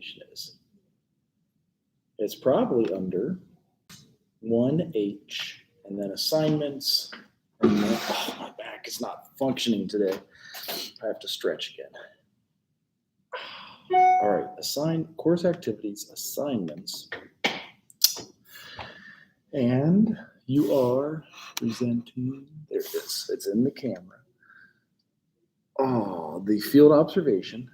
observation is. It's probably under 1H, and then assignments, and then, oh, my back is not functioning today. I have to stretch again. All right, course activities, assignments, and you are presenting, there it is, it's in the camera. Oh, the field observation.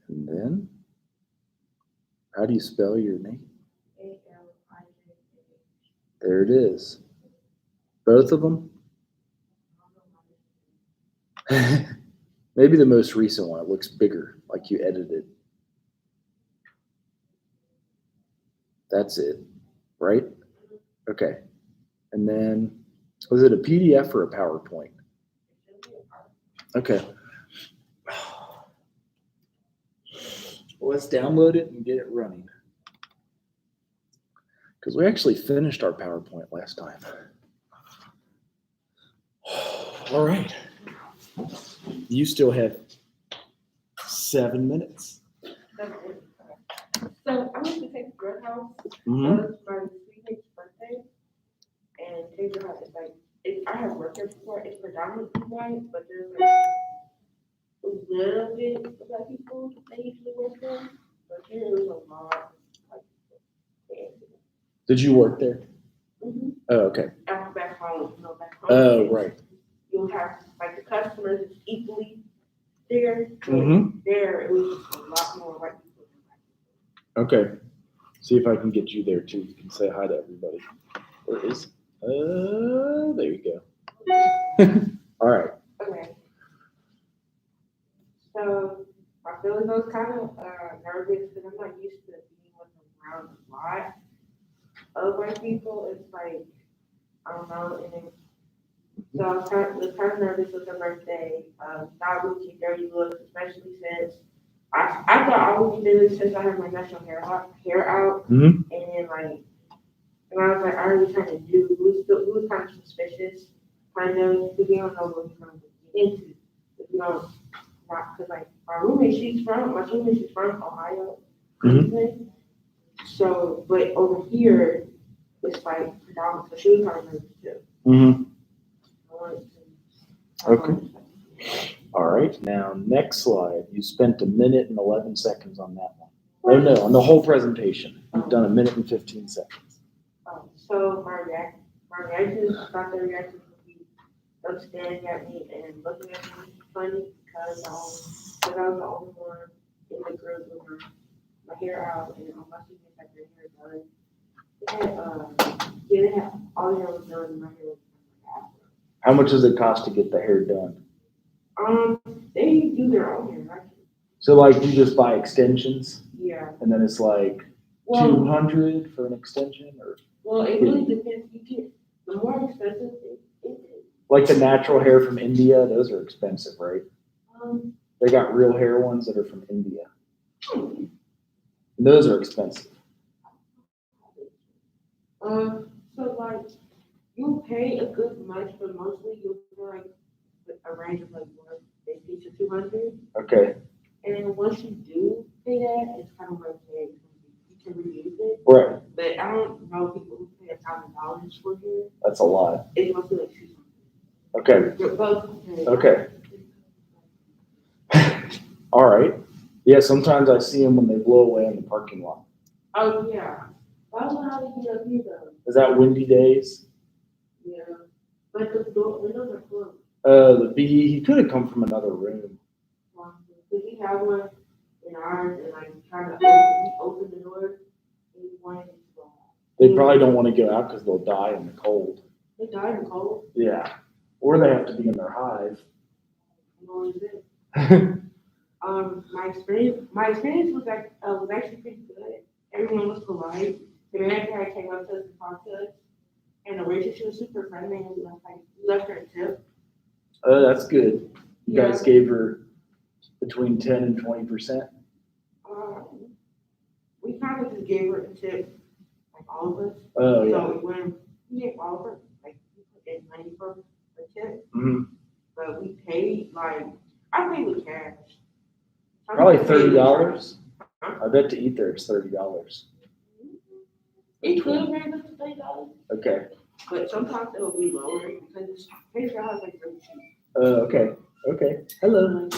And then, how do you spell your name? A-L-I-J-A. There it is. Both of them? Maybe the most recent one. It looks bigger, like you edited. That's it, right? Okay. And then, was it a PDF or a PowerPoint? Okay. Well, let's download it and get it running. Because we actually finished our PowerPoint last time. All right. You still have 7 minutes. So I went to Taylor's Red House. Mm-hmm. It was my sweetheart's birthday. And Taylor's House is like, I have worked there before. It's predominantly white, but there's like a little bit of black people that usually work there. But here it was a lot. Did you work there? Mm-hmm. Oh, okay. After back home, back home. Oh, right. You'll have like the customers is equally there. Mm-hmm. There it was just a lot more white people than black people. Okay. See if I can get you there too. You can say hi to everybody. Where is? There you go. All right. Okay. So my feelings, I was kind of nervous because I'm not used to being around a lot of white people. It's like, I don't know, and then, so I was kind of nervous with her birthday. Thought we keep dirty looks, especially since I thought I would be doing since I had my natural hair out. Mm-hmm. And then like, and I was like, I already kind of knew. It was kind of suspicious, kind of, because we don't know what we're going to get into. You know, not because like my roommate, she's from Ohio. Mm-hmm. So, but over here, it's like predominant. So she was kind of nervous too. Mm-hmm. Okay. All right. Now, next slide. You spent 1 minute and 11 seconds on that one. Oh no, on the whole presentation. You've done 1 minute and 15 seconds. So my reaction, thought the reaction would be them staring at me and looking at me funny because I was the only one in the group with my hair out and all my students had their hair done. They had all the hair was done and my hair was done. How much does it cost to get the hair done? They do their own hair, right? So like you just buy extensions? Yeah. And then it's like 200 for an extension, or? Well, it really depends. You get the more expensive it is. Like the natural hair from India, those are expensive, right? They got real hair ones that are from India. Those are expensive. So like you pay a good much, but mostly you'll pay like a range of like 150 to 200. Okay. And then once you do pay that, it's kind of like you can reuse it. Right. But I don't know people who pay $1,000 for hair. That's a lot. It must be like $600. Okay. Okay. All right. Yeah, sometimes I see them when they blow away in the parking lot. Oh, yeah. Why would I be up here though? Is that windy days? Yeah. But the windows are closed. The bee, he could have come from another room. Did he have one in ours and like trying to open the door? And he wanted to go out. They probably don't want to go out because they'll die in the cold. They die in the cold? Yeah. Or they have to be in their hive. What is it? My experience was actually pretty good. Everyone was polite. The manager had came up to us and talked to us, and the waitress, she was super friendly, and we left her a tip. Oh, that's good. You guys gave her between 10 and 20%. We kind of just gave her a tip, like all of us. Oh yeah. So when we gave all of her, like we put in money for a tip, Mm-hmm. but we paid I paid with cash. Probably $30. I bet to eat there it's $30. It could have been $30. Okay. But sometimes it will be lower because Trader Joe's has like really cheap. Okay. Okay. Hello.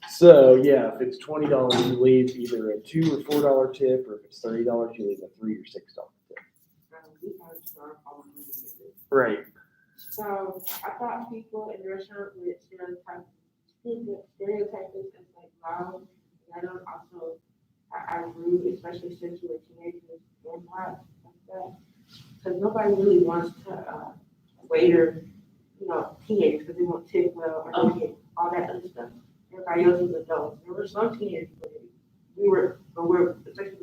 So yeah, if it's $20, you leave either a $2 or $4 tip, or if it's $30, you leave a $3 or $6 tip. Right. So I thought people in the restaurant would stereotype this as like loud. And I don't also I grew, especially since we were teenagers and like that. Because nobody really wants to waiter, teenagers because they won't tip well or they get all that other stuff. Everybody else was adults. There were some teenagers, but especially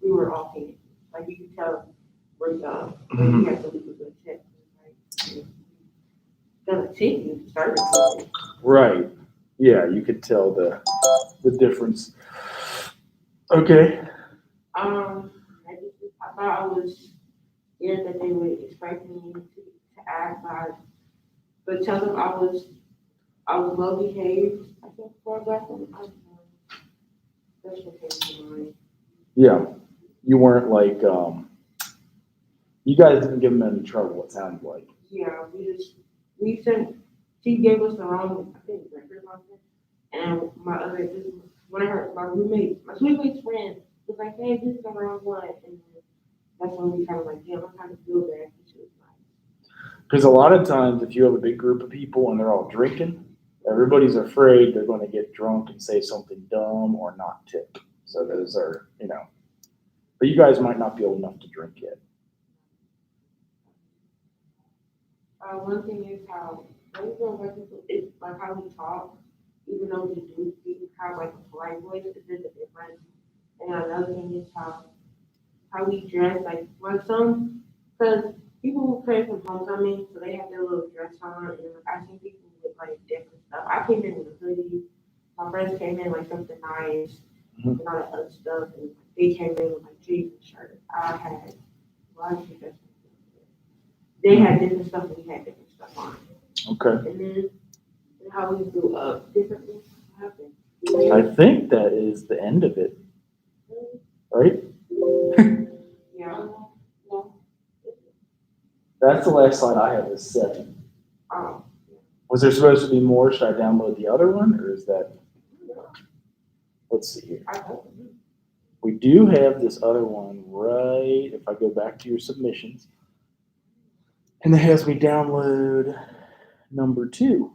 we were all teenagers. Like you could tell we're young. We have to leave a good tip. Like, gonna tip you to start with. Right. Yeah, you could tell the difference. Okay. I thought I was scared that they would expect me to act like, but tell them I was well behaved. I think for a black woman, I don't know. That's what came to mind. Yeah, you weren't like you guys didn't give them any trouble. It sounded like. Yeah, she gave us the wrong, I think, record on it, and my roommate's friend was like, hey, this is the wrong one, and that's when we kind of like, damn, I kind of feel bad. Because a lot of times, if you have a big group of people and they're all drinking, everybody's afraid they're going to get drunk and say something dumb or not tip. So those are, but you guys might not be old enough to drink yet. One thing is how it's like how we talk, even though we do have like a polite voice, it's just a difference. And another thing is how we dress, like because people who pray from homecoming, so they have their little dress on, and like I see people with like different stuff. I came in with a hoodie. My friends came in like something nice and all that other stuff, and they came in with like jeans and shirt. They had different stuff, and we had different stuff on. Okay. And then how we grew up differently. What happened? I think that is the end of it. Right? Yeah. That's the last slide I have is 7. Oh. Was there supposed to be more? Should I download the other one, or is that? Let's see here. We do have this other one right. If I go back to your submissions, and it has me download number 2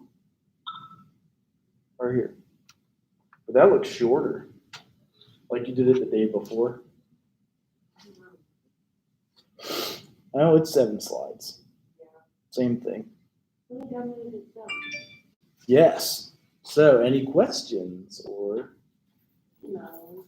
right here. But that looks shorter, like you did it the day before. Oh, it's 7 slides. Same thing. Yes. So, any questions or? No.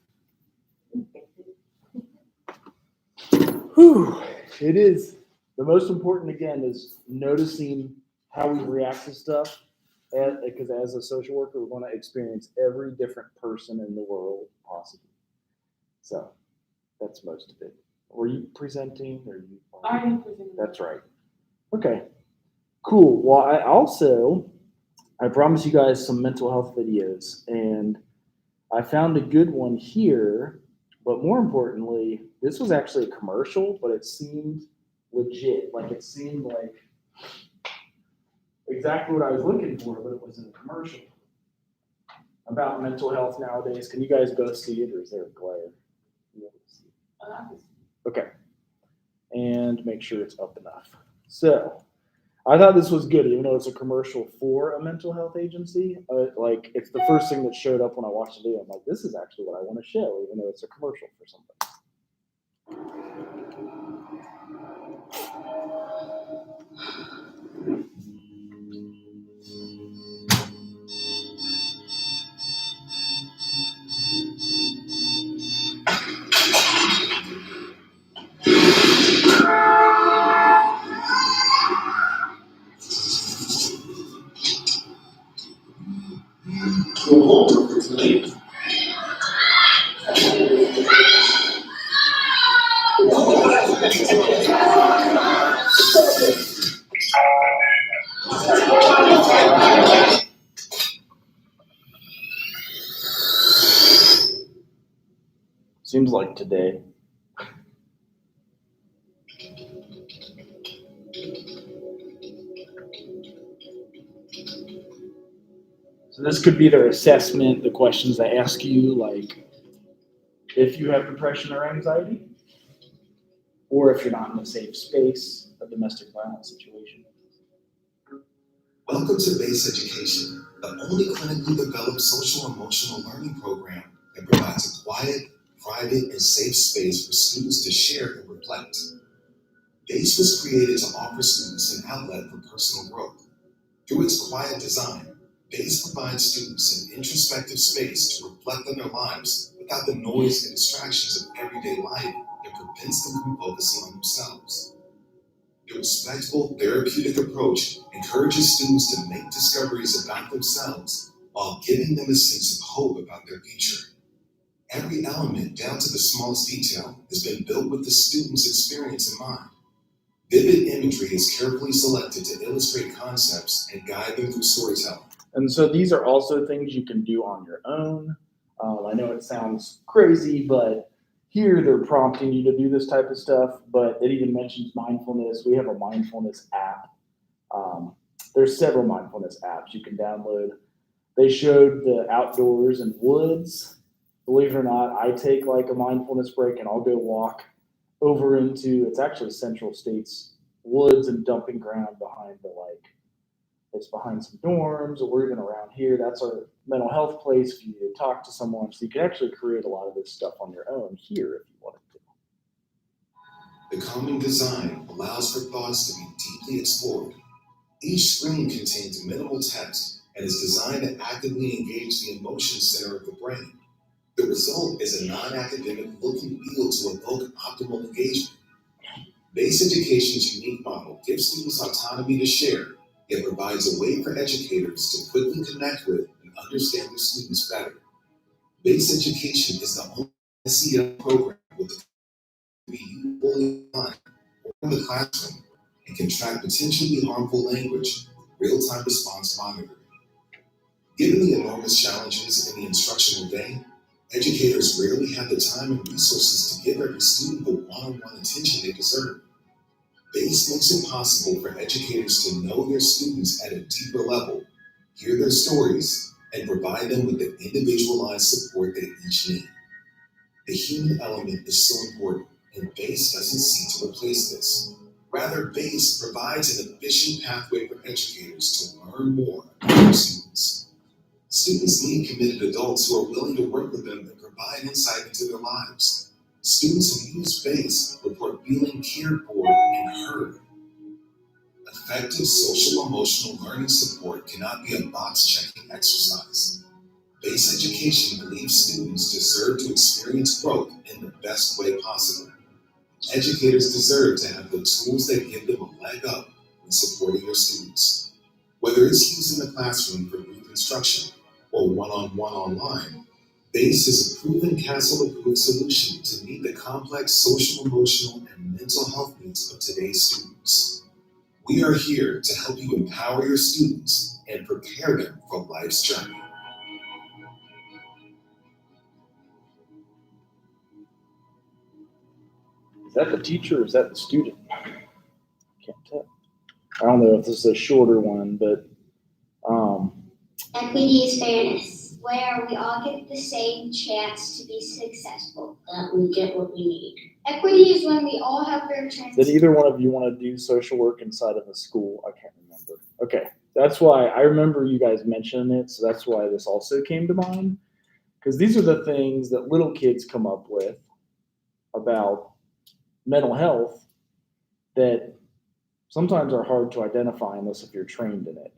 Whew. It is. The most important, again, is noticing how we react to stuff. Because as a social worker, we're going to experience every different person in the world possible. So, that's most of it. Were you presenting, or you? I am presenting. That's right. Okay. Cool. Well, I promised you guys some mental health videos, and I found a good one here. But more importantly, this was actually a commercial, but it seemed legit. Like it seemed like exactly what I was looking for, but it was in a commercial about mental health nowadays. Can you guys both see it, or is there a glare? Okay. And make sure it's up enough. So I thought this was good, even though it's a commercial for a mental health agency. Like it's the first thing that showed up when I watched the video. I'm like, this is actually what I want to show, even though it's a commercial for something. Seems like today. So this could be their assessment, the questions they ask you, like if you have depression or anxiety, or if you're not in a safe space, a domestic violence situation. Welcome to Base Education, the only clinically developed social emotional learning program that provides a quiet, private, and safe space for students to share and reflect. Base was created to offer students an outlet for personal growth. Through its quiet design, Base provides students an introspective space to reflect on their lives without the noise and distractions of everyday life that prevents them from focusing on themselves. The respectful, therapeutic approach encourages students to make discoveries about themselves while giving them a sense of hope about their future. Every element, down to the smallest detail, has been built with the student's experience in mind. Vivid imagery is carefully selected to illustrate concepts and guide them through storytelling. And so these are also things you can do on your own. I know it sounds crazy, but here they're prompting you to do this type of stuff, but it even mentions mindfulness. We have a mindfulness app. There's several mindfulness apps you can download. They showed the outdoors and woods. Believe it or not, I take like a mindfulness break and I'll go walk over into, it's actually Central States woods and dumping ground behind the it's behind some dorms or even around here. That's our mental health place for you to talk to someone. So you can actually create a lot of this stuff on your own here if you wanted to. The calming design allows for thoughts to be deeply explored. Each screen contains minimal text and is designed to actively engage the emotion center of the brain. The result is a non-academic look and feel to evoke optimal engagement. Base Education's unique model gives students autonomy to share, yet provides a way for educators to quickly connect with and understand their students better. Base Education is the only SEL program with the be fully online or in the classroom and can track potentially harmful language with real-time response monitoring. Given the enormous challenges in the instructional day, educators rarely have the time and resources to give every student the one-on-one attention they deserve. BASE makes it possible for educators to know their students at a deeper level, hear their stories, and provide them with the individualized support they each need. The human element is so important, and BASE doesn't seek to replace this. Rather, BASE provides an efficient pathway for educators to learn more about their students. Students need committed adults who are willing to work with them and provide insight into their lives. Students who use BASE report feeling cared for and heard. Effective social emotional learning support cannot be a box-checking exercise. BASE Education believes students deserve to experience growth in the best way possible. Educators deserve to have the tools that give them a leg up in supporting their students. Whether it's used in the classroom for group instruction or one-on-one online, BASE is a proven CASEL-approved solution to meet the complex social, emotional, and mental health needs of today's students. We are here to help you empower your students and prepare them for life's journey. Is that the teacher or is that the student? Can't tell. I don't know if this is a shorter one, but Equity is fairness, where we all get the same chance to be successful. That we get what we need. Equity is when we all have fair chances. did either one of you want to do social work inside of a school? I can't remember. Okay, that's why I remember you guys mentioning it, so that's why this also came to mind. Because these are the things that little kids come up with about mental health that sometimes are hard to identify unless if you're trained in it.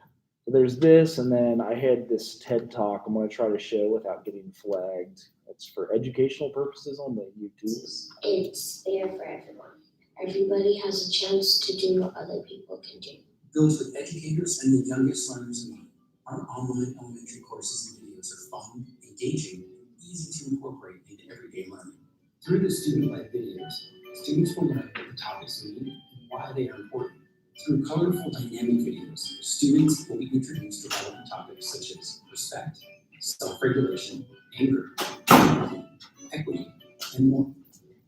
So there's this, and then I had this TED Talk I'm going to try to show without getting flagged. It's for educational purposes on the YouTube. It's there for everyone. Everybody has a chance to do what other people can do. Those with educators and the youngest learners in need. Our online elementary courses and videos are fun, engaging, and easy to incorporate into everyday learning. Through the student-led videos, students will learn what the topics mean and why they are important. Through colorful, dynamic videos, students will be introduced to relevant topics such as respect, self-regulation, anger, equity, and more.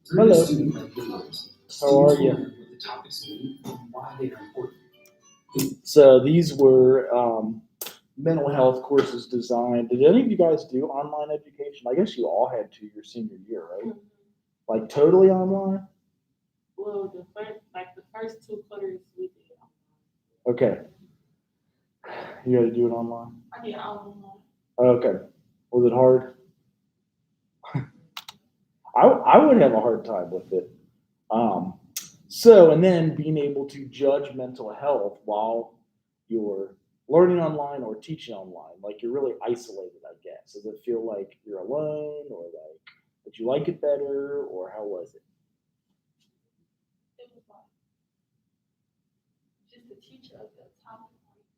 Through Hello. the student-led videos, How are students will you? learn what the topics mean and why they are important. So these were mental health courses designed. Did any of you guys do online education? I guess you all had to your senior year, right? Like totally online? Well, the first 2 quarters we did. Okay. You had to do it online? I did all Okay. Was it hard? I would have a hard time with it. And then being able to judge mental health while you're learning online or teaching online, like you're really isolated, I guess. Does it feel like you're alone, or like did you like it better, or how was it? It was like just the teacher of the topic.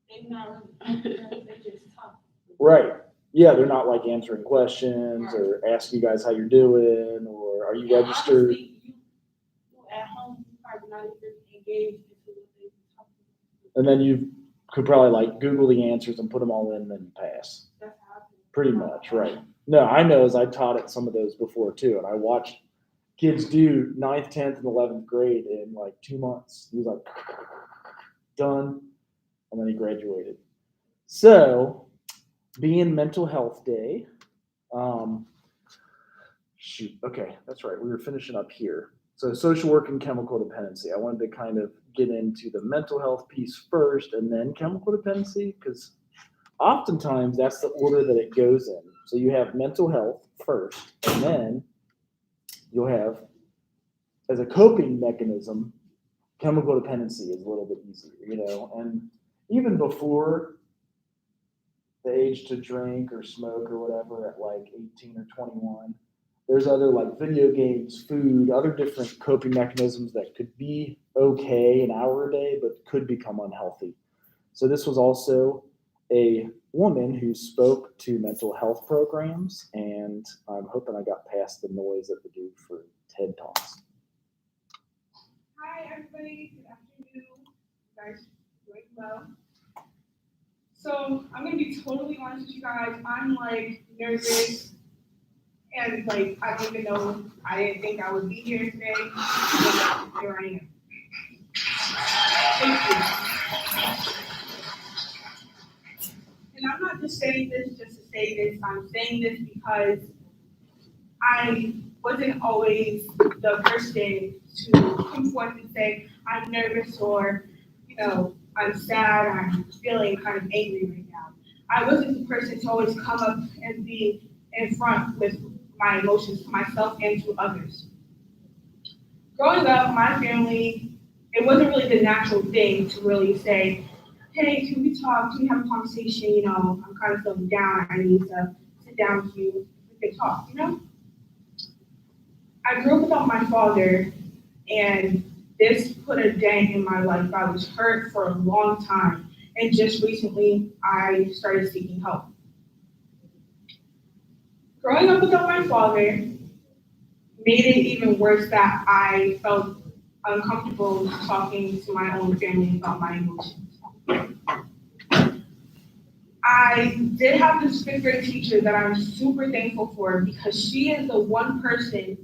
They not really they just talk. Right. Yeah, they're not like answering questions or asking you guys how you're doing, or are you registered? Honestly, you at home you probably not even engaged into what they talking about. And then you could probably like Google the answers and put them all in, and then you pass. That's how I feel. Pretty much, right. No, I know, as I taught at some of those before too, and I watched kids do 9th, 10th, and 11th grade in like 2 months. He was like, done, and then he graduated. So, being Mental Health Day, okay, that's right. We were finishing up here. So, social work and chemical dependency. I wanted to kind of get into the mental health piece first, and then chemical dependency, because oftentimes that's the order that it goes in. So you have mental health first, and then you'll have, as a coping mechanism, chemical dependency is a little bit easier, and even before the age to drink or smoke or whatever at like 18 or 21, there's other like video games, food, other different coping mechanisms that could be okay an hour a day, but could become unhealthy. So this was also a woman who spoke to mental health programs, and I'm hoping I got past the noise at the dude for TED Talks. Hi, everybody. Good afternoon. You guys doing well? So I'm gonna be totally honest with you guys. I'm like nervous, and like I don't even know. I didn't think I would be here today. But here I am. Thank you. And I'm not just saying this just to say this. I'm saying this because I wasn't always the person to come forth and say I'm nervous, or I'm sad, I'm feeling kind of angry right now. I wasn't the person to always come up and be in front with my emotions to myself and to others. Growing up, my family, it wasn't really the natural thing to really say, hey, can we talk? Can we have a conversation? I'm kind of feeling down. I need to sit down with you. We can talk. I grew up without my father, and this put a dent in my life. I was hurt for a long time, and just recently I started seeking help. Growing up without my father made it even worse that I felt uncomfortable talking to my own family about my emotions. I did have this fifth grade teacher that I'm super thankful for, because she is the one person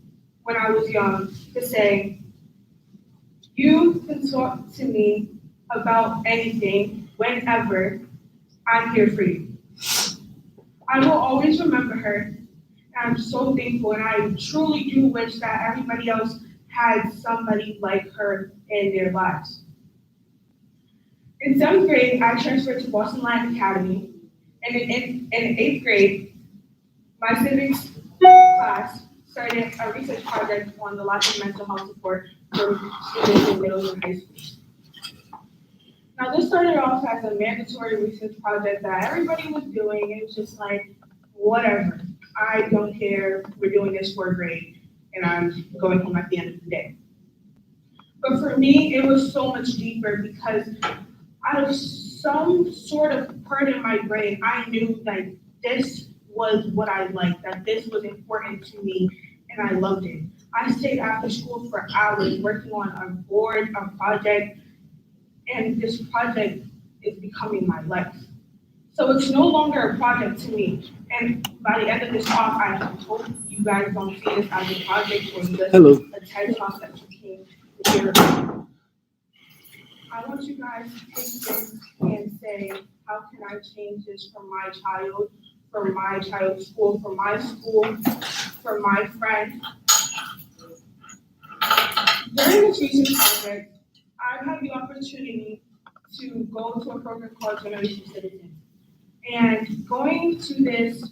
when I was young to say, you can talk to me about anything, whenever. I'm here for you. I will always remember her, and I'm so thankful, and I truly do wish that everybody else had somebody like her in their lives. In 7th grade, I transferred to Boston Latin Academy, and in 8th grade, my civics class started a research project on the lack of mental health support for students in middle and high school. Now, this started off as a mandatory research project that everybody was doing. It was just like, whatever, I don't care, we're doing this for a grade, and I'm going home at the end of the day. But for me, it was so much deeper, because out of some sort of part in my brain, I knew that this was what I liked, that this was important to me, and I loved it. I stayed after school for hours working on a board, a project, and this project is becoming my life. So it's no longer a project to me. And by the end of this talk, I hope you guys don't see this as a project or just Hello. a TED talk that you came to hear. I want you guys to take this and say, how can I change this for my child, for my child's school, for my school, for my friend? During this research project, I've had the opportunity to go to a program called Generation Citizen. And going to this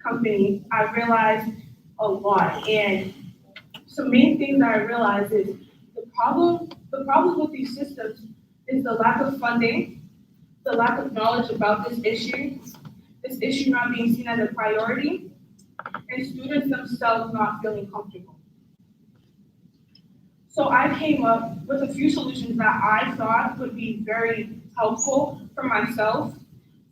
company, I realized a lot. And some main things that I realized is the problem with these systems is the lack of funding, the lack of knowledge about this issue not being seen as a priority, and students themselves not feeling comfortable. So I came up with a few solutions that I thought would be very helpful for myself,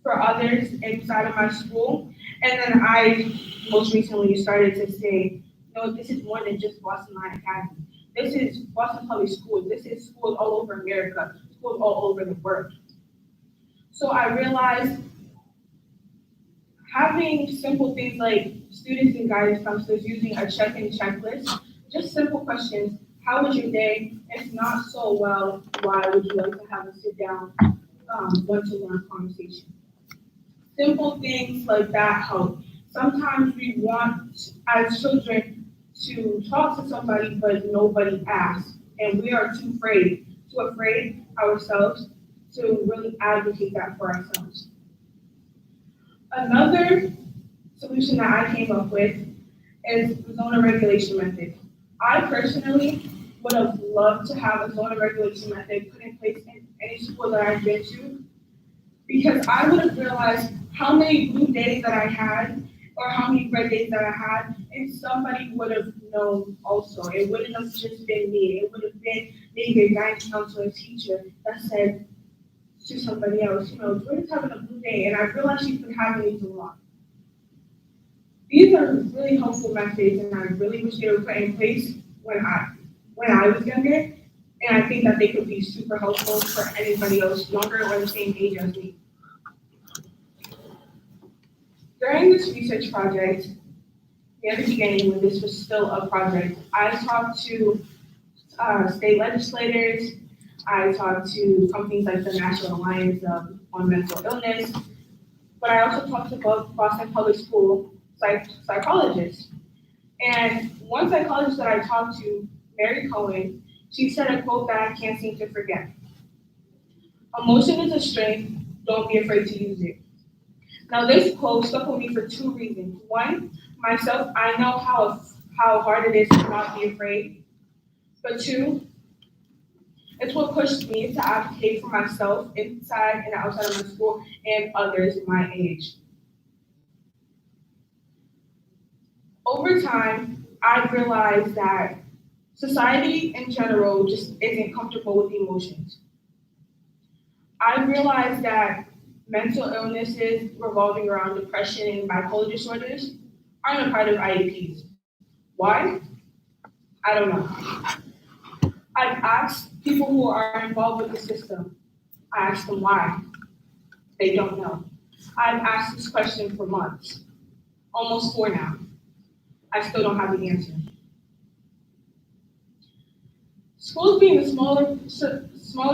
for others inside of my school. And then I most recently started to say, no, this is more than just Boston Line Academy. This is Boston Public Schools. This is schools all over America, schools all over the world. So I realized having simple things like students and guidance counselors using a check-in checklist, just simple questions. How was your day? If not so well, why would you like to have a sit-down one-to-one conversation? Simple things like that help. Sometimes we want, as children, to talk to somebody, but nobody asks. And we are too afraid ourselves to really advocate that for ourselves. Another solution that I came up with is the zone of regulation method. I personally would have loved to have a zone of regulation method put in place in any school that I've been to, because I would have realized how many blue days that I had or how many red days that I had, and somebody would have known also. It wouldn't have just been me. It would have been maybe a guidance counselor or teacher that said to somebody else, Jordan's having a blue day, and I realized she's been having these a lot. These are really helpful methods, and I really wish they were put in place when I was younger, and I think that they could be super helpful for anybody else younger or the same age as me. During this research project, in the beginning, when this was still a project, I talked to state legislators, I talked to companies like the National Alliance on Mental Illness, but I also talked to Boston Public School psychologists. And one psychologist that I talked to, Mary Cohen, she said a quote that I can't seem to forget. Emotion is a strength, don't be afraid to use it. Now this quote stuck with me for two reasons. One, myself, I know how hard it is to not be afraid. But two, it's what pushed me to advocate for myself inside and outside of my school and others my age. Over time, I've realized that society in general just isn't comfortable with emotions. I realized that mental illnesses revolving around depression and bipolar disorders aren't a part of IEPs. Why? I don't know. I've asked people who are involved with the system. I asked them why. They don't know. I've asked this question for months, almost 4 now. I still don't have the answer. Schools being a smaller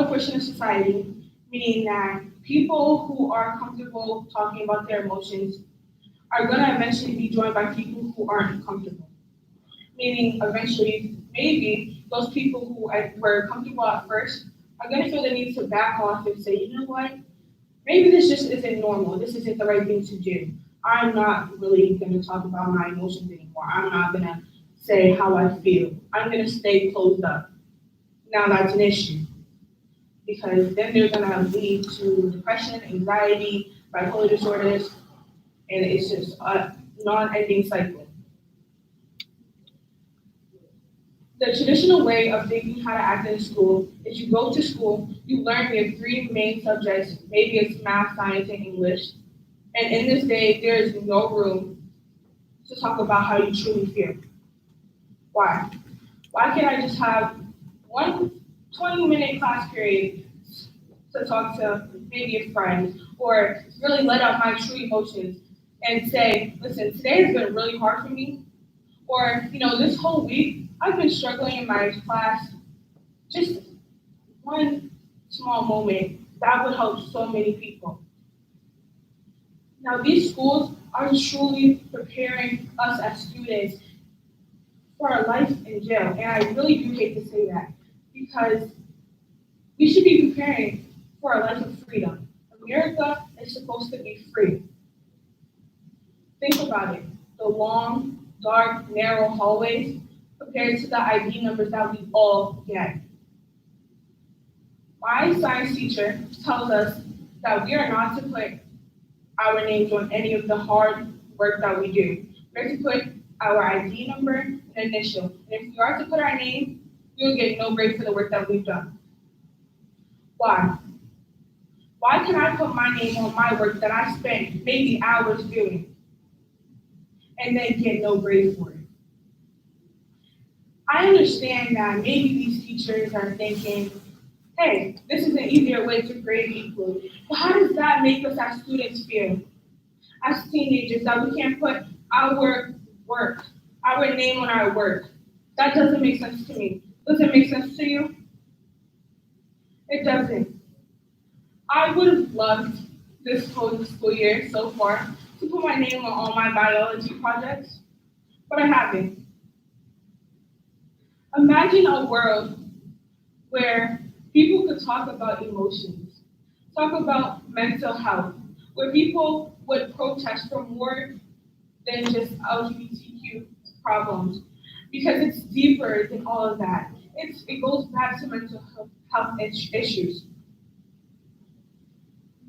portion of society, meaning that people who are comfortable talking about their emotions are going to eventually be joined by people who aren't comfortable. Meaning, eventually, maybe those people who were comfortable at first are going to feel the need to back off and say, you know what, maybe this just isn't normal. This isn't the right thing to do. I'm not really going to talk about my emotions anymore. I'm not going to say how I feel. I'm going to stay closed up. Now that's an issue, because then they're going to lead to depression, anxiety, bipolar disorders, and it's just a non-ending cycle. The traditional way of thinking how to act in school is you go to school, you learn your 3 main subjects, maybe it's math, science, and English, and in this day, there is no room to talk about how you truly feel. Why? Why can't I just have one 20-minute class period to talk to maybe a friend or really let out my true emotions and say, listen, today has been really hard for me. Or, this whole week, I've been struggling in my class. Just one small moment that would help so many people. Now, these schools are truly preparing us as students for our life in jail. And I really do hate to say that because we should be preparing for a life of freedom. America is supposed to be free. Think about it. The long, dark, narrow hallways compared to the ID numbers that we all get. My science teacher tells us that we are not to put our names on any of the hard work that we do. We're to put our ID number and initial. And if we are to put our name, we will get no break for the work that we've done. Why? Why can I put my name on my work that I spent maybe hours doing and then get no grade for it? I understand that maybe these teachers are thinking, hey, this is an easier way to grade equally. But how does that make us as students feel? As teenagers, that we can't put our work, our name on our work. That doesn't make sense to me. Does it make sense to you? It doesn't. I would have loved this whole school year so far to put my name on all my biology projects, but I haven't. Imagine a world where people could talk about emotions, talk about mental health, where people would protest for more than just LGBTQ problems, because it's deeper than all of that. It goes back to mental health issues.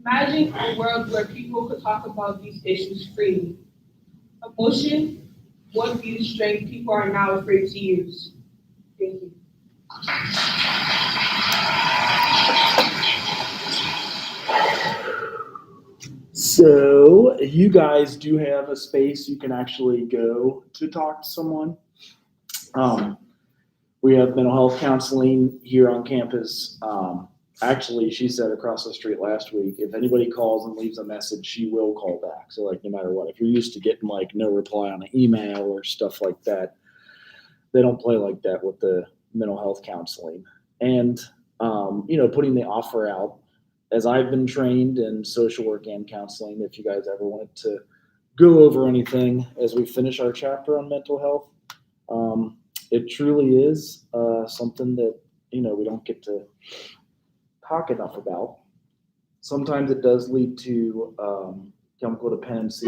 Imagine a world where people could talk about these issues freely. Emotion would be the strength people are now afraid to use. Thank you. So you guys do have a space you can actually go to talk to someone. We have mental health counseling here on campus. Actually, she said across the street last week, if anybody calls and leaves a message, she will call back. So like no matter what, if you're used to getting like no reply on an email or stuff like that, they don't play like that with the mental health counseling. And putting the offer out, as I've been trained in social work and counseling, if you guys ever wanted to go over anything as we finish our chapter on mental health, it truly is something that we don't get to talk enough about. Sometimes it does lead to chemical dependency,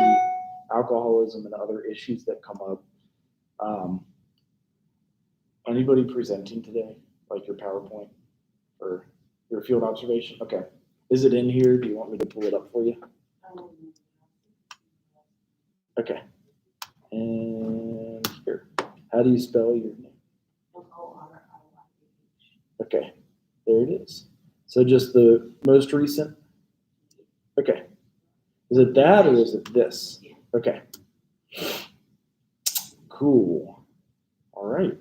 alcoholism, and other issues that come up. Anybody presenting today, like your PowerPoint or your field observation? Okay. Is it in here? Do you want me to pull it up for you? Okay. And here. How do you spell your name? Okay. There it is. So just the most recent? Okay. Is it that or is it this? Okay. Cool. All right.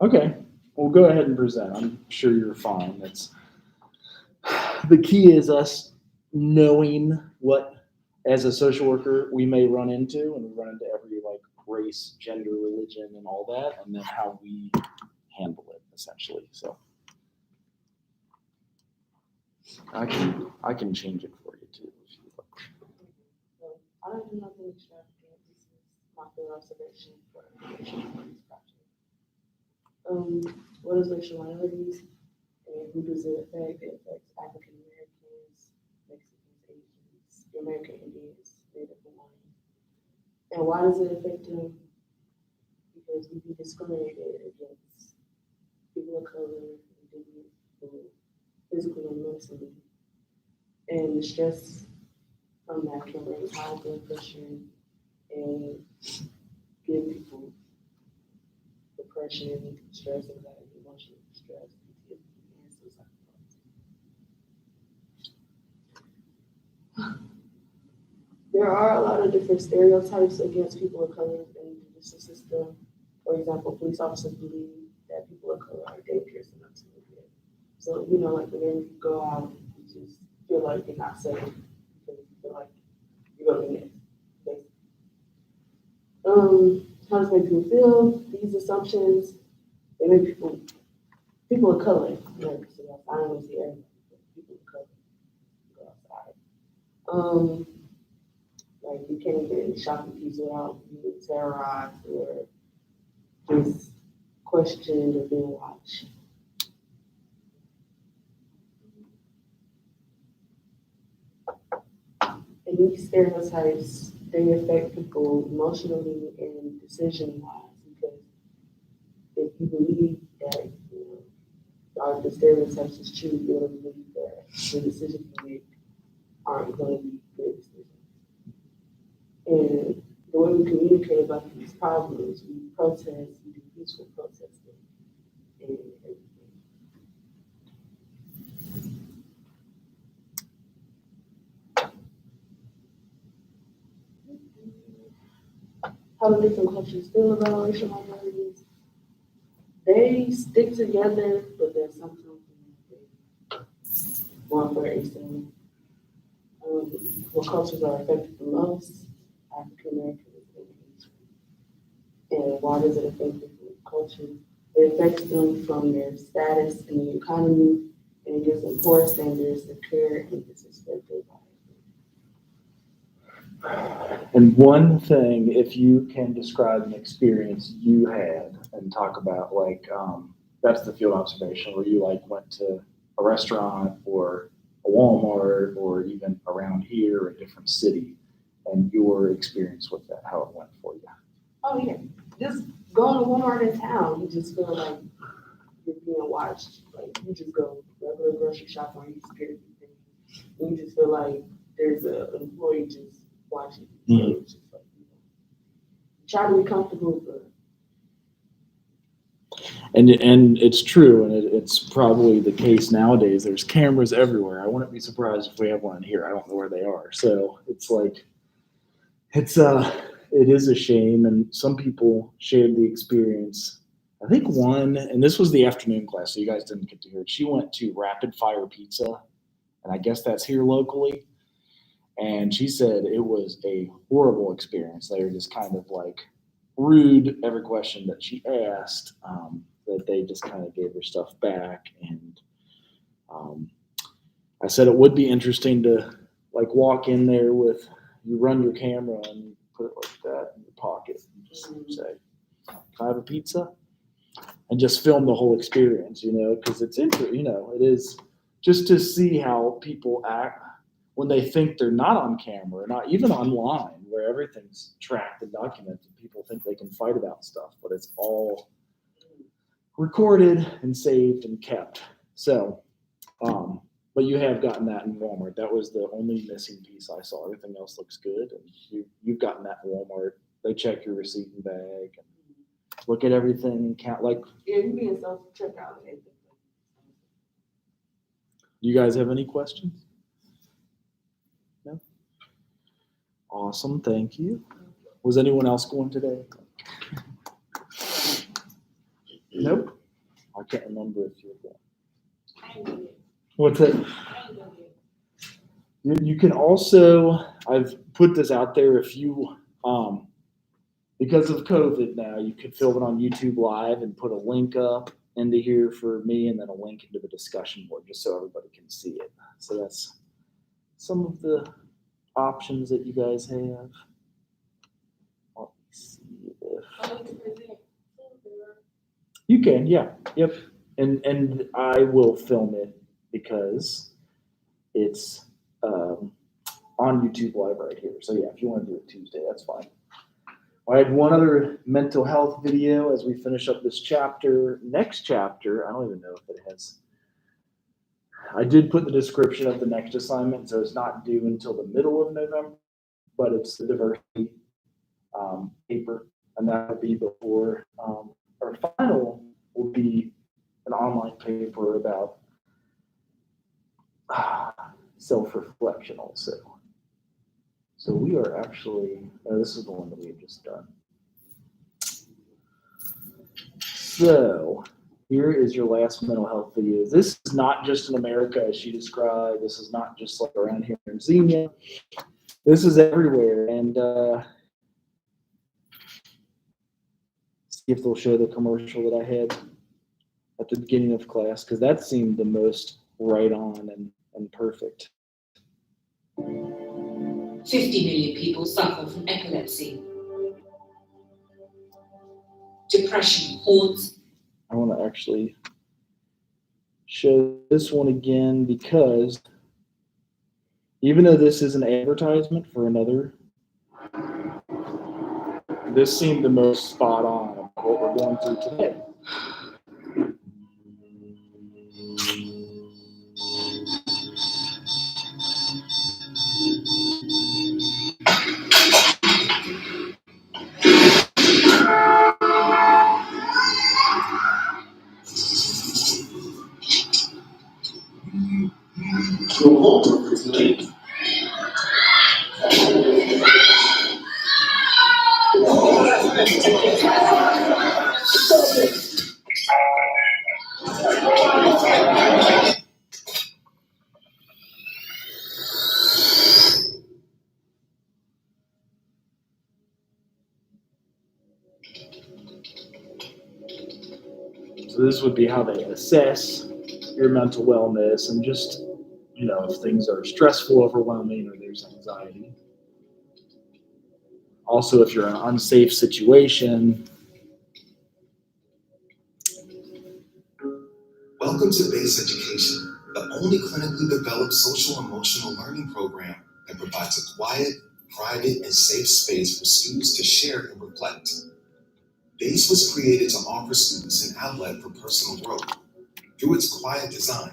Okay. Well, go ahead and present. I'm sure you're fine. The key is us knowing what, as a social worker, we may run into, and we run into every like race, gender, religion, and all that, and then how we handle it essentially. So I can change it for you too if you like. I don't do nothing extravagant. This is my field observation for this project. What is racial minorities and who does it affect? It affects African Americans, Mexicans, Asians, American Indians, Native Hawaiians. And why does it affect them? Because we be discriminated against people of color, indigenous people, physically and mentally. And the stress from that can raise high blood pressure and give people depression, stress, anxiety, emotional distress, PTSD, and suicide thoughts. There are a lot of different stereotypes against people of color in the judicial system. For example, police officers believe that people of color are dangerous enough to live here. So, you know, like whenever you go out, you just feel like you're not safe because you feel like you're going to be next. How does it make people feel? These assumptions, they make people of color, you know, so I don't want to see everybody, but people of color go outside. Like you can't get in the shopping piece without being terrorized or just questioned or being watched. And these stereotypes, they affect people emotionally and decision-wise because if you believe that, you know, the stereotypes is true, you're going to believe that the decisions you make aren't going to be good decisions. And the way we communicate about these problems, we protest, we do peaceful protesting, and everything. How do different cultures feel about racial minorities? They stick together, but there's sometimes they want for example. What cultures are affected the most? African Americans and Asians. And why does it affect different cultures? It affects them from their status in the economy, and it gives them poor standards of care and disrespect their bodies. And one thing, if you can describe an experience you had and talk about like, that's the field observation where you like went to a restaurant or a Walmart or even around here, a different city, and your experience with that, how it went for you. Oh yeah, just going to Walmart in town, you just feel like you're being watched. Like you just go regular grocery shopping, you just get everything. And you just feel like there's an employee just watching you. So it's just like, you know, try to be comfortable, but And it's true, and it's probably the case nowadays. There's cameras everywhere. I wouldn't be surprised if we have one in here. I don't know where they are. So it's like it is a shame, and some people shared the experience. I think one, and this was the afternoon class, so you guys didn't get to hear it. She went to Rapid Fire Pizza, and I guess that's here locally. And she said it was a horrible experience. They were just kind of like rude every question that she asked. That they just kind of gave her stuff back, and I said it would be interesting to like walk in there with you run your camera and you put it like that in your pocket and just say, "Can I have a pizza?" and just film the whole experience, you know, because it's interesting, you know, it is just to see how people act when they think they're not on camera, not even online, where everything's tracked and documented. People think they can fight about stuff, but it's all recorded and saved and kept. So, but you have gotten that in Walmart. That was the only missing piece I saw. Everything else looks good, and you've gotten that in Walmart. They check your receipt and bag and look at everything and count. Like, yeah, you being self-checkout. you guys have any questions? No? Awesome, thank you. Was anyone else going today? Nope. I can't remember if you were going. What's it? You can also, I've put this out there, if you, because of COVID now, you can film it on YouTube Live and put a link up into here for me and then a link into the discussion board just so everybody can see it. So that's some of the options that you guys have. Let me see if you can, yeah, yep. And I will film it because it's on YouTube Live right here. So yeah, if you want to do it Tuesday, that's fine. I had one other mental health video as we finish up this chapter. Next chapter, I don't even know if it has. I did put the description of the next assignment, so it's not due until the middle of November, but it's the diversity paper, and that will be before our final will be an online paper about self-reflection also. So we are actually, this is the one that we have just done. So Here is your last mental health video. This is not just in America, as she described. This is not just like around here in Xenia. This is everywhere. And see if they'll show the commercial that I had at the beginning of class, because that seemed the most right on and perfect. 50 million people suffer from epilepsy. Depression haunts. I want to actually show this one again, because even though this is an advertisement for another, this seemed the most spot on of what we're going through today. So this would be how they assess your mental wellness, and just, you know, if things are stressful, overwhelming, or there's anxiety. Also, if you're in an unsafe situation. Welcome to BASE Education, the only clinically developed social emotional learning program that provides a quiet, private, and safe space for students to share and reflect. BASE was created to offer students an outlet for personal growth. Through its quiet design,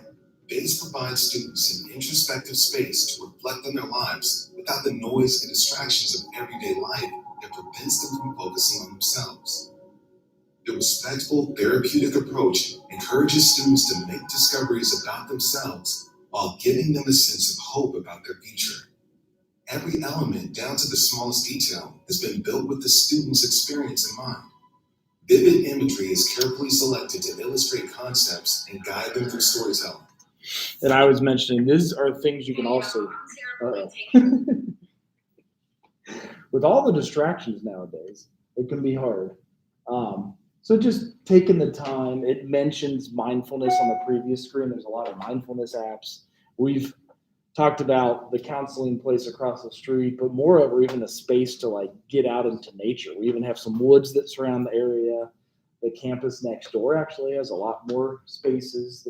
BASE provides students an introspective space to reflect on their lives without the noise and distractions of everyday life that prevents them from focusing on themselves. The respectful, therapeutic approach encourages students to make discoveries about themselves while giving them a sense of hope about their future. Every element, down to the smallest detail, has been built with the student's experience in mind. Vivid imagery is carefully selected to illustrate concepts and guide them through storytelling. And I was mentioning, these are things you can also, with all the distractions nowadays, it can be hard. So just taking the time, it mentions mindfulness on the previous screen. There's a lot of mindfulness apps. We've talked about the counseling place across the street, but moreover, even a space to like get out into nature. We even have some woods that surround the area. The campus next door actually has a lot more spaces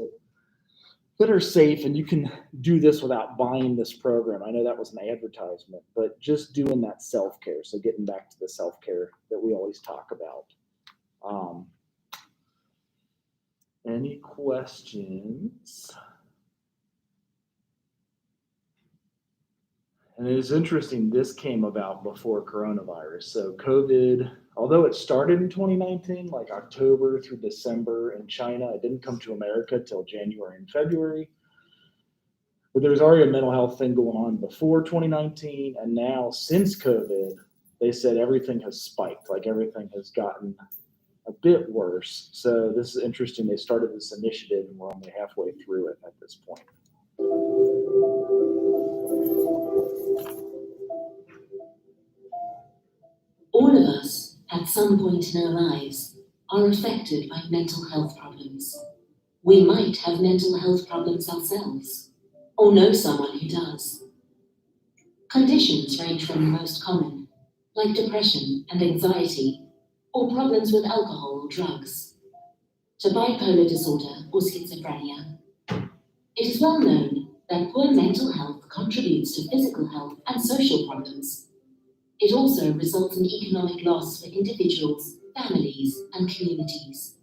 that are safe, and you can do this without buying this program. I know that was an advertisement, but just doing that self-care. So getting back to the self-care that we always talk about. Any questions? And it is interesting, this came about before coronavirus. So COVID, although it started in 2019, like October through December in China, it didn't come to America till January and February. But there was already a mental health thing going on before 2019. And now since COVID, they said everything has spiked, like everything has gotten a bit worse. So this is interesting. They started this initiative and we're only halfway through it at this point. All of us, at some point in our lives, are affected by mental health problems. We might have mental health problems ourselves, or know someone who does. Conditions range from the most common, like depression and anxiety, or problems with alcohol or drugs, to bipolar disorder or schizophrenia. It is well known that poor mental health contributes to physical health and social problems. It also results in economic loss for individuals, families, and communities.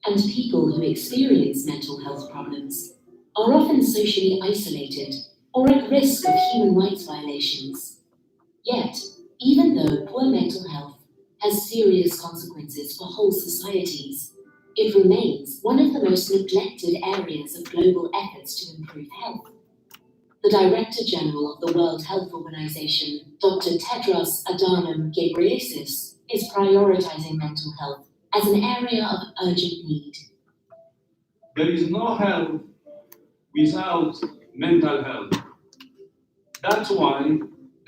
And people who experience mental health problems are often socially isolated or at risk of human rights violations. Yet, even though poor mental health has serious consequences for whole societies, it remains one of the most neglected areas of global efforts to improve health. The Director General of the World Health Organization, Dr. Tedros Adhanom Ghebreyesus, is prioritizing mental health as an area of urgent need. There is no health without mental health. That's why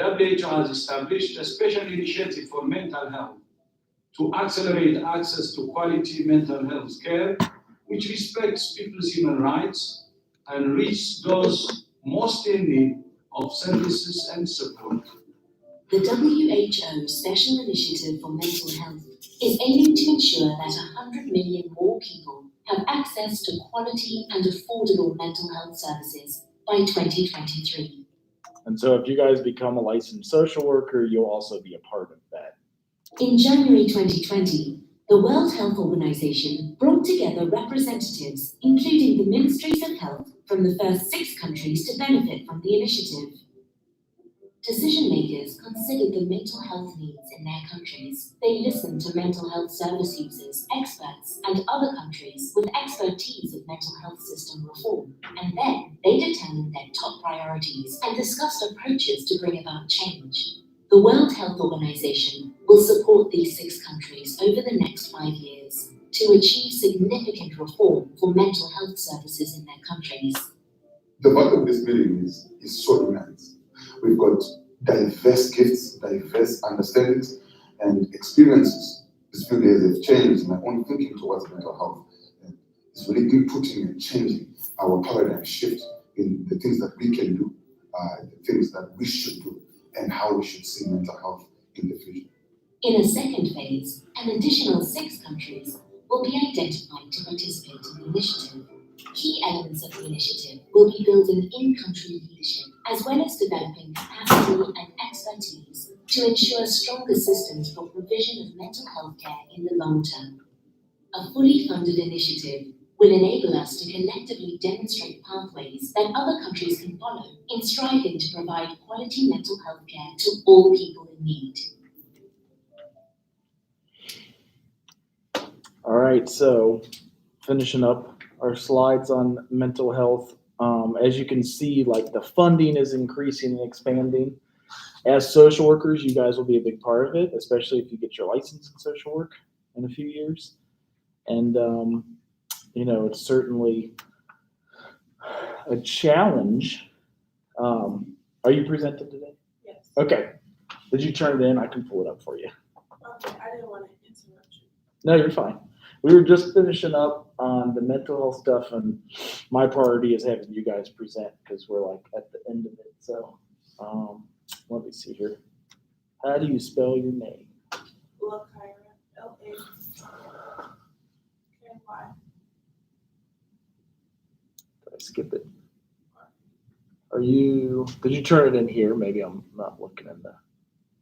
WHO has established a special initiative for mental health to accelerate access to quality mental health care, which respects people's human rights and reach those most in need of services and support. The WHO Special Initiative for Mental Health is aiming to ensure that 100 million more people have access to quality and affordable mental health services by 2023. And so if you guys become a licensed social worker, you'll also be a part of that. In January 2020, the World Health Organization brought together representatives, including the Ministries of Health from the first 6 countries to benefit from the initiative. Decision makers considered the mental health needs in their countries. They listened to mental health service users, experts, and other countries with expertise of mental health system reform. And then they determined their top priorities and discussed approaches to bring about change. The World Health Organization will support these 6 countries over the next 5 years to achieve significant reform for mental health services in their countries. The value of this meeting is so immense. We've got diverse gifts, diverse understandings, and experiences. These few days have changed my own thinking towards mental health. And it's really inputting and changing our paradigm shift in the things that we can do, the things that we should do, and how we should see mental health in the future. In a second phase, an additional 6 countries will be identified to participate in the initiative. Key elements of the initiative will be building in-country leadership, as well as developing capacity and expertise to ensure stronger systems for provision of mental health care in the long term. A fully funded initiative will enable us to collectively demonstrate pathways that other countries can follow in striving to provide quality mental health care to all people in need. All right, so finishing up our slides on mental health. As you can see, like the funding is increasing and expanding. As social workers, you guys will be a big part of it, especially if you get your license in social work in a few years. And, it's certainly a challenge. Are you presented today? Yes. Okay. Did you turn it in? I can pull it up for you. Okay, I didn't want to interrupt you. No, you're fine. We were just finishing up on the mental health stuff, and my priority is having you guys present because we're like at the end of it. So let me see here. How do you spell your name? Lakaira, L-A-K-Y. Did I skip it? Did you turn it in here? Maybe I'm not looking in the.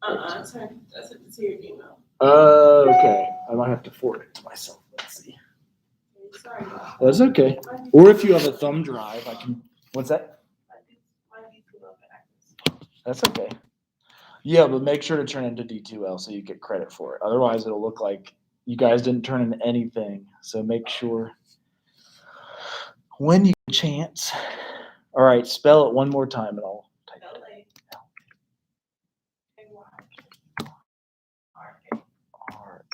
I sent it to your email. Okay. I might have to forward it to myself. Let's see. Sorry. That's okay. Or if you have a thumb drive, I can. What's that? That's okay. Yeah, but make sure to turn it into D2L so you get credit for it. Otherwise, it'll look like you guys didn't turn in anything. So make sure when you get a chance. All right, spell it one more time and I'll type it.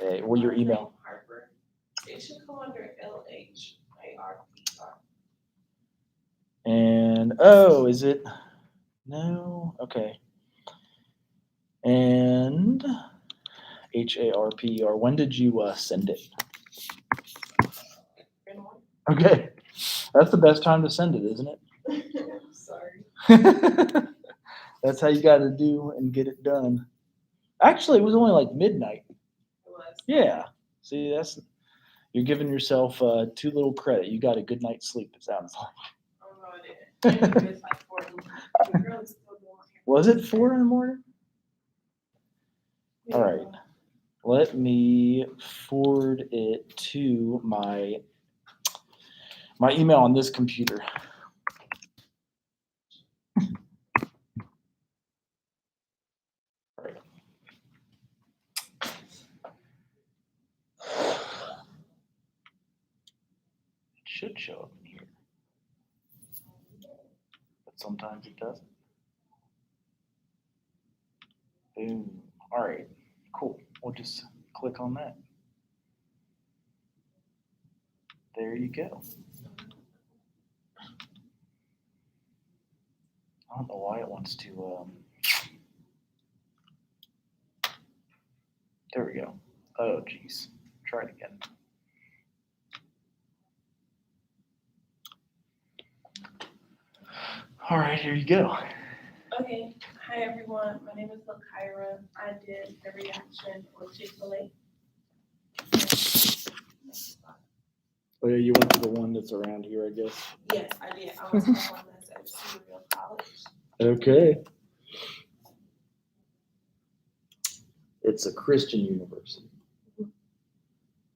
L-A-K-Y-R-A. Well, your email. It should come under L-H-A-R-P-R. And, is it? No? Okay. And HARPER. When did you send it? Okay. That's the best time to send it, isn't it? Sorry. That's how you got to do and get it done. Actually, it was only like midnight. It was. Yeah. See, you're giving yourself too little credit. You got a good night's sleep, it sounds like. Oh, no, I didn't. It's like 4 in the morning. The girl is still going. Was it 4 in the morning? All right. Let me forward it to my email on this computer. All right. It should show up in here, but sometimes it doesn't. Boom. All right. Cool. We'll just click on that. there you go. I don't know why it wants to, there we go. Oh, geez. Try it again. All right, here you go. Okay, hi everyone. My name is Lakira. I did the reaction for Chick-fil-A. Oh, yeah, you went to the one that's around here, I guess. Yes, I did. I was the one that's at Cereal College. Okay. It's a Christian university.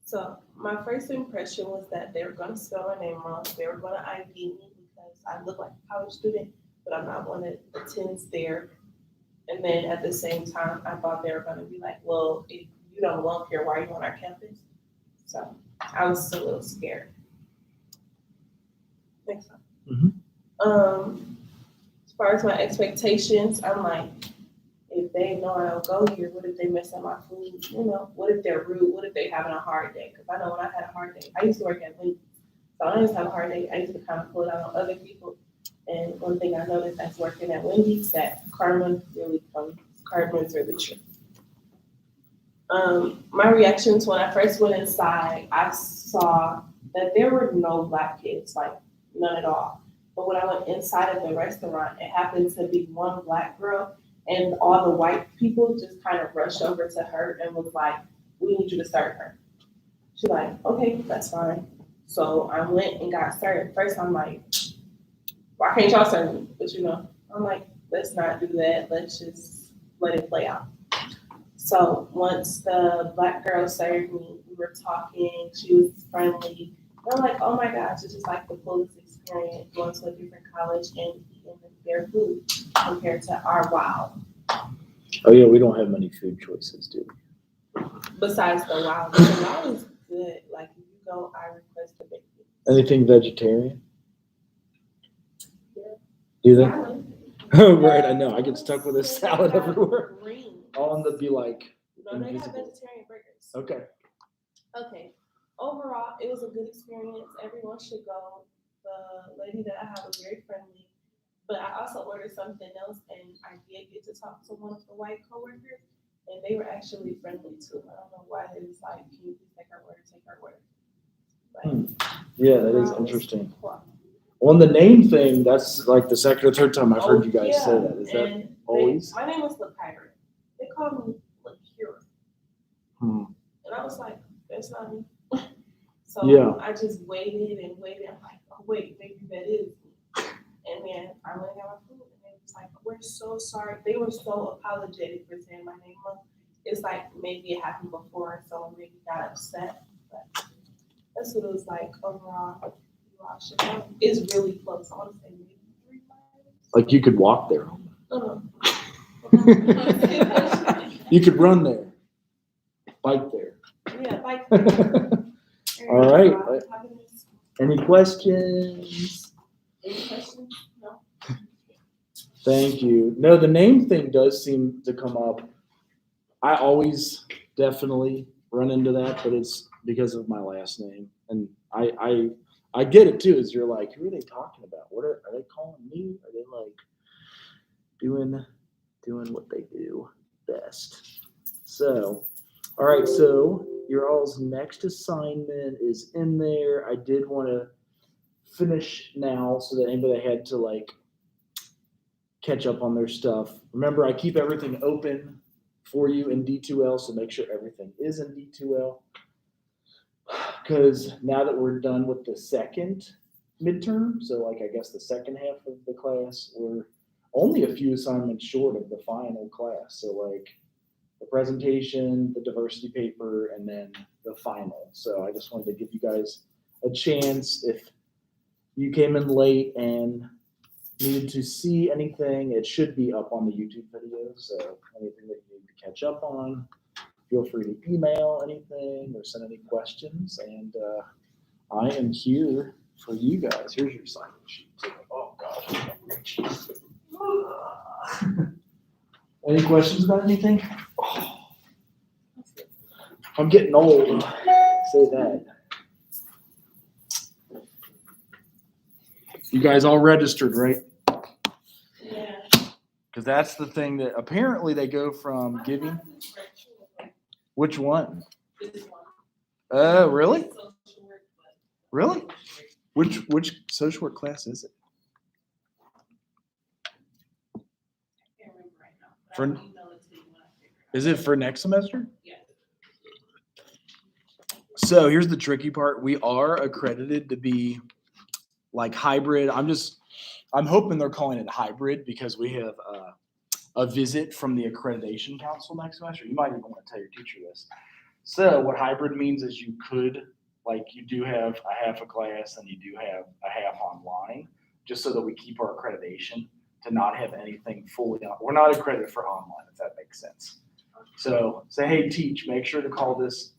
So my first impression was that they were going to spell my name wrong. They were going to ID me because I look like a college student, but I'm not one that attends there. And then at the same time, I thought they were going to be like, well, if you don't belong here, why are you on our campus? So I was a little scared. Next time. As far as my expectations, I'm like, if they know I don't go here, what if they mess up my food? You know, what if they're rude? What if they're having a hard day? Because I know when I had a hard day, I used to work at Wendy's. So I used to have a hard day. I used to kind of pull it out on other people. And one thing I noticed that's working at Wendy's, that karma really comes. Karma is really true. My reactions when I first went inside, I saw that there were no Black kids, like none at all. But when I went inside of the restaurant, it happened to be one Black girl, and all the white people just kind of rushed over to her and was like, we need you to serve her. She's like, okay, that's fine. So I went and got served. First, I'm like, why can't y'all serve me? But you know, I'm like, let's not do that. Let's just let it play out. So once the Black girl served me, we were talking, she was friendly. And I'm like, oh my gosh, it's just like the coolest experience going to a different college and eating their food compared to our WOW. Oh yeah, we don't have many food choices, do we? Besides the WOW. The WOW is good. Like if you go, I request a big thing. Anything vegetarian? Yeah. Do they? Salad. Oh, right, I know. I get stuck with a salad They have everywhere. greens. All of them be like No, they have invisible. vegetarian burgers. Okay. Okay. Overall, it was a good experience. Everyone should go. The lady that I have was very friendly. But I also ordered something else, and I did get to talk to one of the white coworkers, and they were actually friendly too. I don't know why they was like, can you please take our order, take our order. But Yeah, that is overall, interesting. cool. On the name thing, that's like the second or third time I've heard you guys yeah. say that. Is that And always? My name is Lakira. They call me Lakira. And I was like, that's not me. So Yeah. I just waited and waited. I'm like, oh wait, maybe that is me. And then I went and got my food, and they was like, we're so sorry. They were so apologetic for saying my name wrong. It's like maybe it happened before, and someone maybe got upset. But that's what it was like overall. It's really close. I want to say maybe 3 miles. Like you could walk there. No. You could run there. Bike there. Yeah, bike there. All right. Any questions? Any questions? No. Thank you. No, the name thing does seem to come up. I always definitely run into that, but it's because of my last name. And I get it too, is you're like, who are they talking about? What are they calling me? Are they like doing what they do best? So, all right, so your all's next assignment is in there. I did want to finish now so that anybody had to like catch up on their stuff. Remember, I keep everything open for you in D2L, so make sure everything is in D2L. Because now that we're done with the second midterm, so like I guess the second half of the class, we're only a few assignments short of the final class. So like the presentation, the diversity paper, and then the final. So I just wanted to give you guys a chance. If you came in late and needed to see anything, it should be up on the YouTube video. So anything that you need to catch up on, feel free to email anything or send any questions. And I am here for you guys. Here's your assignment sheet. Oh gosh. Any questions about anything? Oh, I'm getting old. Say that. You guys all registered, right? Yeah. Because that's the thing that apparently they go from giving. Which one? Really? Really? Which social work class is it? For, is it for next semester? Yeah. So here's the tricky part. We are accredited to be like hybrid. I'm hoping they're calling it hybrid because we have a visit from the accreditation council next semester. You might even want to tell your teacher this. So what hybrid means is you do have a half a class and you do have a half online, just so that we keep our accreditation to not have anything fully on. We're not accredited for online, if that makes sense. So say, hey, teach, make sure to call this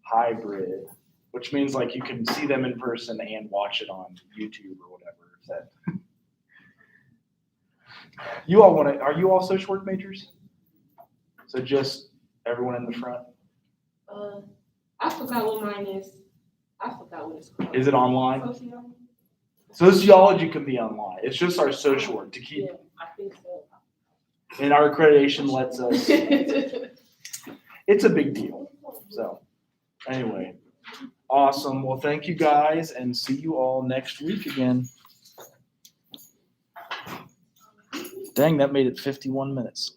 hybrid, which means like you can see them in person and watch it on YouTube or whatever. Is that you all want to? Are you all social work majors? So just everyone in the front. I forgot what mine is. I forgot what it's called. Is it online? Sociology? Sociology can be online. It's just our social work to keep. Yeah, I think so. And our accreditation lets us. It's a big deal. So anyway, awesome. Well, thank you guys and see you all next week again. Dang, that made it 51 minutes.